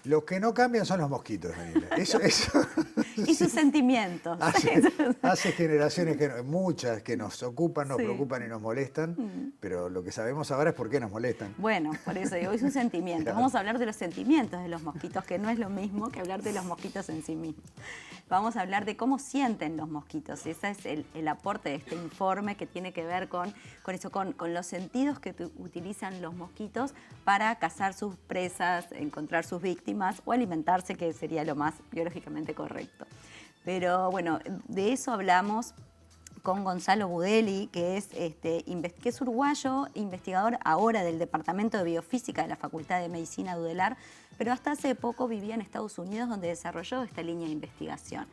Los que no cambian son los mosquitos, Daniela. Eso Y sus sentimientos. hace generaciones, muchas, que nos ocupan, nos Sí. preocupan y nos molestan, pero lo que sabemos ahora es por qué nos molestan. Bueno, por eso digo, es un sentimiento. Claro. Vamos a hablar de los sentimientos de los mosquitos, que no es lo mismo que hablar de los mosquitos en sí mismos. Vamos a hablar de cómo sienten los mosquitos. Ese es el aporte de este informe, que tiene que ver con los sentidos que utilizan los mosquitos para cazar sus presas, encontrar sus víctimas o alimentarse, que sería lo más biológicamente correcto. Pero bueno, de eso hablamos con Gonzalo Budelli, que es uruguayo, investigador ahora del Departamento de Biofísica de la Facultad de Medicina de UDELAR, pero hasta hace poco vivía en Estados Unidos, donde desarrolló esta línea de investigación.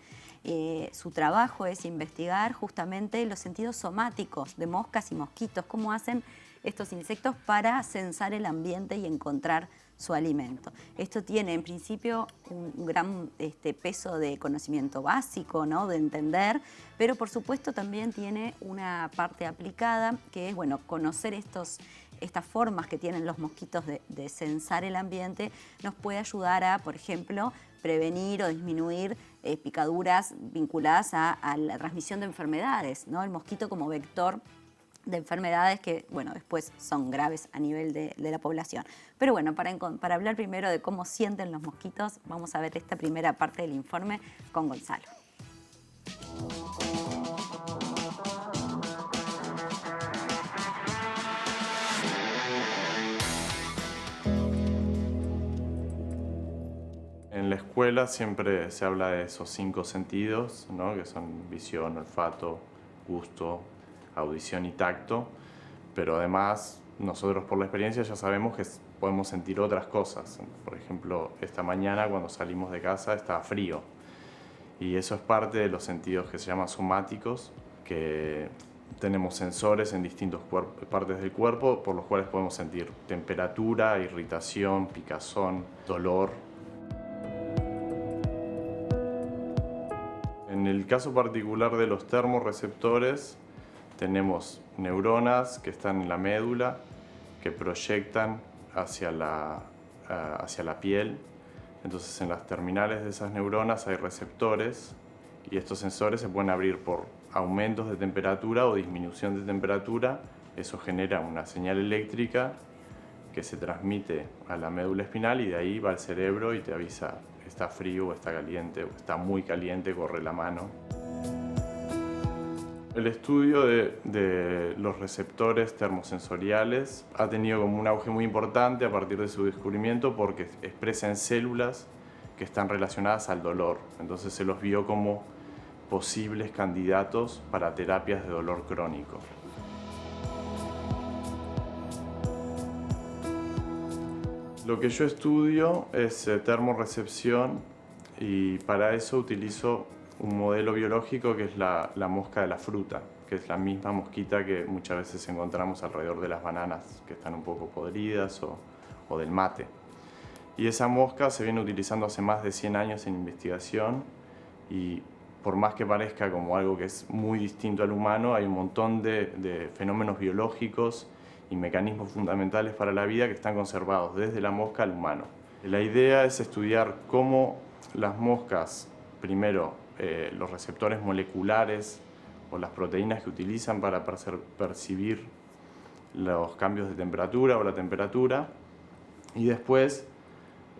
Su trabajo es investigar justamente los sentidos somáticos de moscas y mosquitos, cómo hacen estos insectos para censar el ambiente y encontrar su alimento. Esto tiene en principio un gran peso de conocimiento básico, ¿no? De entender, pero por supuesto también tiene una parte aplicada, que es conocer estas formas que tienen los mosquitos de censar el ambiente. Nos puede ayudar a, por ejemplo, prevenir o disminuir picaduras vinculadas a la transmisión de enfermedades, ¿no? El mosquito como vector de enfermedades que, después son graves a nivel de la población. Pero bueno, para hablar primero de cómo sienten los mosquitos, vamos a ver esta primera parte del informe con Gonzalo. En la escuela siempre se habla de esos 5 sentidos, ¿no? Que son visión, olfato, gusto, audición y tacto, pero además nosotros por la experiencia ya sabemos que podemos sentir otras cosas. Por ejemplo, esta mañana cuando salimos de casa estaba frío y eso es parte de los sentidos que se llaman somáticos, que tenemos sensores en distintas partes del cuerpo por los cuales podemos sentir temperatura, irritación, picazón, dolor. En el caso particular de los termorreceptores, tenemos neuronas que están en la médula, que proyectan hacia la piel. Entonces, en las terminales de esas neuronas hay receptores y estos sensores se pueden abrir por aumentos de temperatura o disminución de temperatura. Eso genera una señal eléctrica que se transmite a la médula espinal y de ahí va al cerebro y te avisa: está frío o está caliente, o está muy caliente, corre la mano. El estudio de los receptores termosensoriales ha tenido como un auge muy importante a partir de su descubrimiento porque expresan células que están relacionadas al dolor. Entonces se los vio como posibles candidatos para terapias de dolor crónico. Lo que yo estudio es termorrecepción y para eso utilizo un modelo biológico que es la mosca de la fruta, que es la misma mosquita que muchas veces encontramos alrededor de las bananas que están un poco podridas o del mate. Y esa mosca se viene utilizando hace más de 100 años en investigación y por más que parezca como algo que es muy distinto al humano, hay un montón de fenómenos biológicos y mecanismos fundamentales para la vida que están conservados desde la mosca al humano. La idea es estudiar cómo las moscas, primero, los receptores moleculares o las proteínas que utilizan para percibir los cambios de temperatura o la temperatura, y después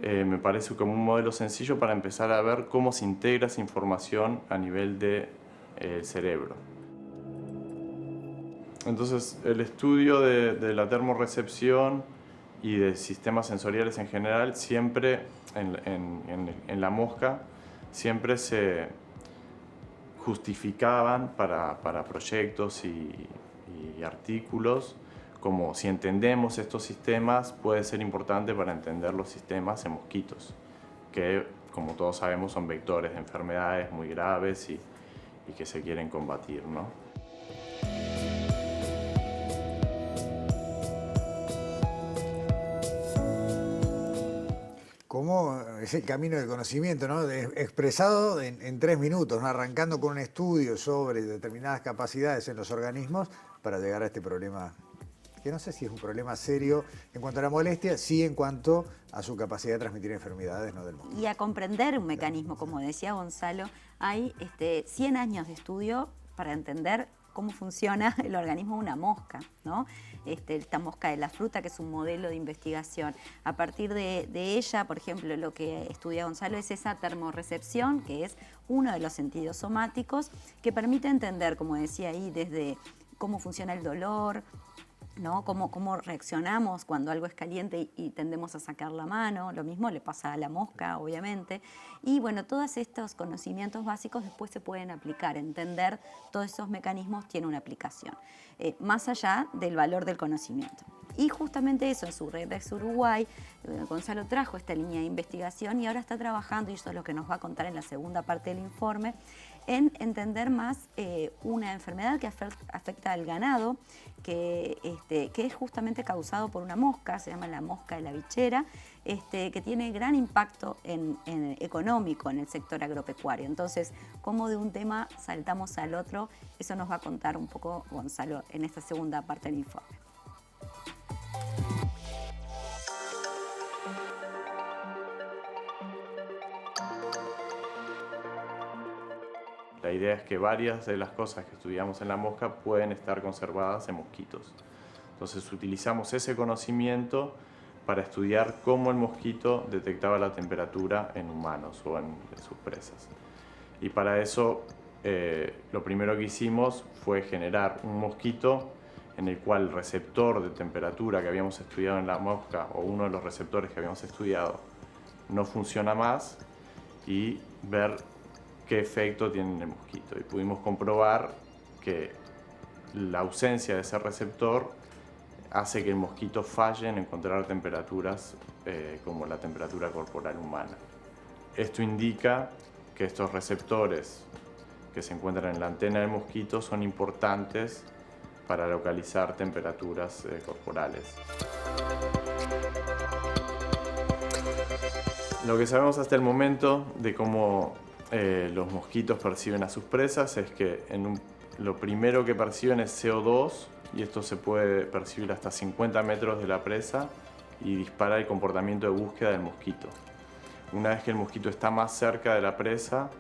me parece como un modelo sencillo para empezar a ver cómo se integra esa información a nivel del cerebro. Entonces, el estudio de la termorrecepción y de sistemas sensoriales en general, siempre en la mosca, siempre se justificaban para proyectos y artículos, como si entendemos estos sistemas, puede ser importante para entender los sistemas en mosquitos, que como todos sabemos son vectores de enfermedades muy graves y que se quieren combatir, ¿no? Cómo es el camino del conocimiento, ¿no? Expresado en 3 minutos, ¿no? Arrancando con un estudio sobre determinadas capacidades en los organismos para llegar a este problema que no sé si es un problema serio en cuanto a la molestia, sí en cuanto a su capacidad de transmitir enfermedades, ¿no?, del mosquito. Y a comprender un mecanismo, como decía Gonzalo, hay 100 años de estudio para entender cómo funciona el organismo de una mosca, ¿no? Esta mosca de la fruta, que es un modelo de investigación. A partir de ella, por ejemplo, lo que estudia Gonzalo es esa termorrecepción, que es uno de los sentidos somáticos, que permite entender, como decía ahí, desde cómo funciona el dolor, ¿no? Cómo reaccionamos cuando algo es caliente y tendemos a sacar la mano. Lo mismo le pasa a la mosca, obviamente. Y bueno, todos estos conocimientos básicos después se pueden aplicar. Entender todos esos mecanismos tiene una aplicación, más allá del valor del conocimiento. Y justamente eso, en su Redex Uruguay, Gonzalo trajo esta línea de investigación y ahora está trabajando, y eso es lo que nos va a contar en la segunda parte del informe, en entender más una enfermedad que afecta al ganado, que es justamente causado por una mosca, se llama la mosca de la bichera, que tiene gran impacto económico en el sector agropecuario. Entonces, cómo de un tema saltamos al otro, eso nos va a contar un poco Gonzalo en esta segunda parte del informe. La idea es que varias de las cosas que estudiamos en la mosca pueden estar conservadas en mosquitos. Entonces utilizamos ese conocimiento para estudiar cómo el mosquito detectaba la temperatura en humanos o en sus presas. Y para eso lo primero que hicimos fue generar un mosquito en el cual el receptor de temperatura que habíamos estudiado en la mosca, o uno de los receptores que habíamos estudiado, no funciona más, y ver qué efecto tiene en el mosquito. Y pudimos comprobar que la ausencia de ese receptor hace que el mosquito falle en encontrar temperaturas como la temperatura corporal humana. Esto indica que estos receptores que se encuentran en la antena del mosquito son importantes para localizar temperaturas corporales. Lo que sabemos hasta el momento de cómo los mosquitos perciben a sus presas es que lo primero que perciben es CO2, y esto se puede percibir hasta 50 metros de la presa y dispara el comportamiento de búsqueda del mosquito. Una vez que el mosquito está más cerca de la presa,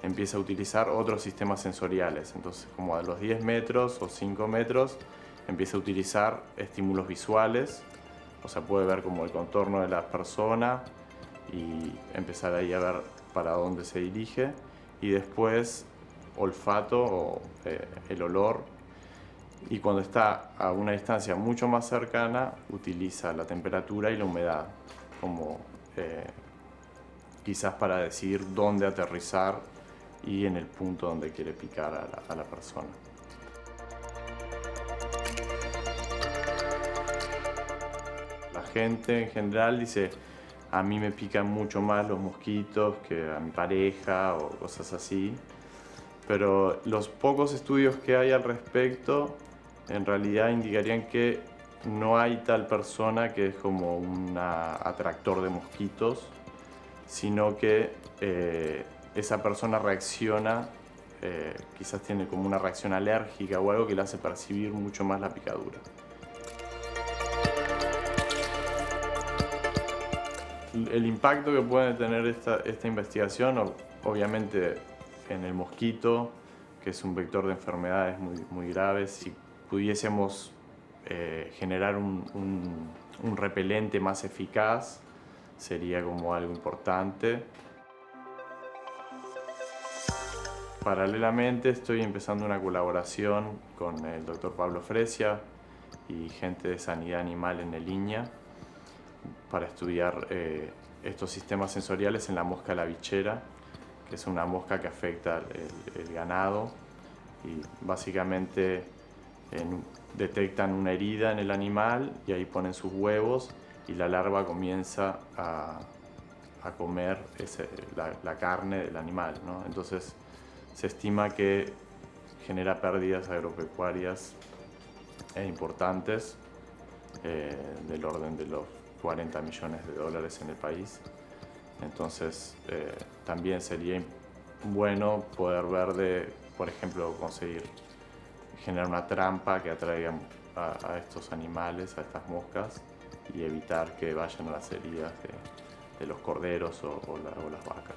empieza a utilizar otros sistemas sensoriales. Entonces, como a los 10 metros o 5 metros, empieza a utilizar estímulos visuales, o sea, puede ver como el contorno de la persona y empezar ahí a ver para dónde se dirige, y después olfato o el olor, y cuando está a una distancia mucho más cercana utiliza la temperatura y la humedad como quizás para decidir dónde aterrizar y en el punto donde quiere picar a la persona. La gente en general dice: a mí me pican mucho más los mosquitos que a mi pareja o cosas así, pero los pocos estudios que hay al respecto en realidad indicarían que no hay tal persona que es como un atractor de mosquitos, sino que esa persona reacciona, quizás tiene como una reacción alérgica o algo que le hace percibir mucho más la picadura. El impacto que puede tener esta investigación, obviamente en el mosquito, que es un vector de enfermedades muy graves, si pudiésemos generar un repelente más eficaz, sería como algo importante. Paralelamente estoy empezando una colaboración con el doctor Pablo Fresia y gente de sanidad animal en el INIA para estudiar estos sistemas sensoriales en la mosca de la bichera, que es una mosca que afecta el ganado, y básicamente detectan una herida en el animal y ahí ponen sus huevos y la larva comienza a comer la carne del animal, ¿no? Entonces se estima que genera pérdidas agropecuarias importantes del orden de los 40 millones de dólares en el país. Entonces también sería bueno poder ver por ejemplo, conseguir generar una trampa que atraiga a estos animales, a estas moscas, y evitar que vayan a las heridas de los corderos o las vacas.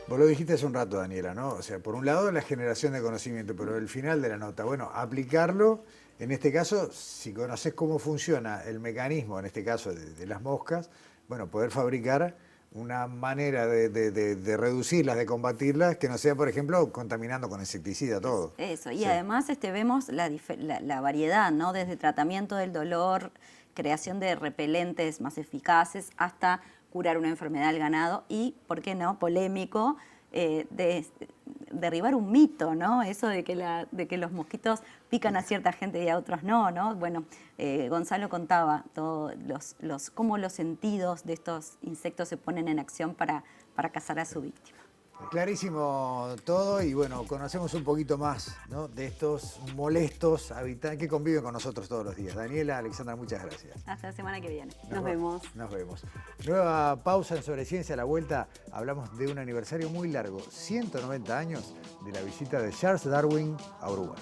Vos lo dijiste hace un rato, Daniela, ¿no? O sea, por un lado la generación de conocimiento, pero el final de la nota, bueno, aplicarlo, en este caso, si conoces cómo funciona el mecanismo, en este caso de las moscas, bueno, poder fabricar una manera de reducirlas, de combatirlas, que no sea, por ejemplo, contaminando con insecticida todo. Eso, y Sí. además vemos la variedad, ¿no? Desde tratamiento del dolor, creación de repelentes más eficaces, hasta curar una enfermedad del ganado y, ¿por qué no?, polémico, derribar un mito, ¿no? Eso de que los mosquitos pican a cierta gente y a otros no, ¿no? Bueno, Gonzalo contaba cómo los sentidos de estos insectos se ponen en acción para cazar a su víctima. Clarísimo todo y bueno, conocemos un poquito más, ¿no?, de estos molestos habitantes que conviven con nosotros todos los días. Daniela, Alexandra, muchas gracias. Hasta la semana que viene. Nos vemos. Nos vemos. Nueva pausa en Sobre Ciencia. A la vuelta hablamos de un aniversario muy largo, 190 años de la visita de Charles Darwin a Uruguay.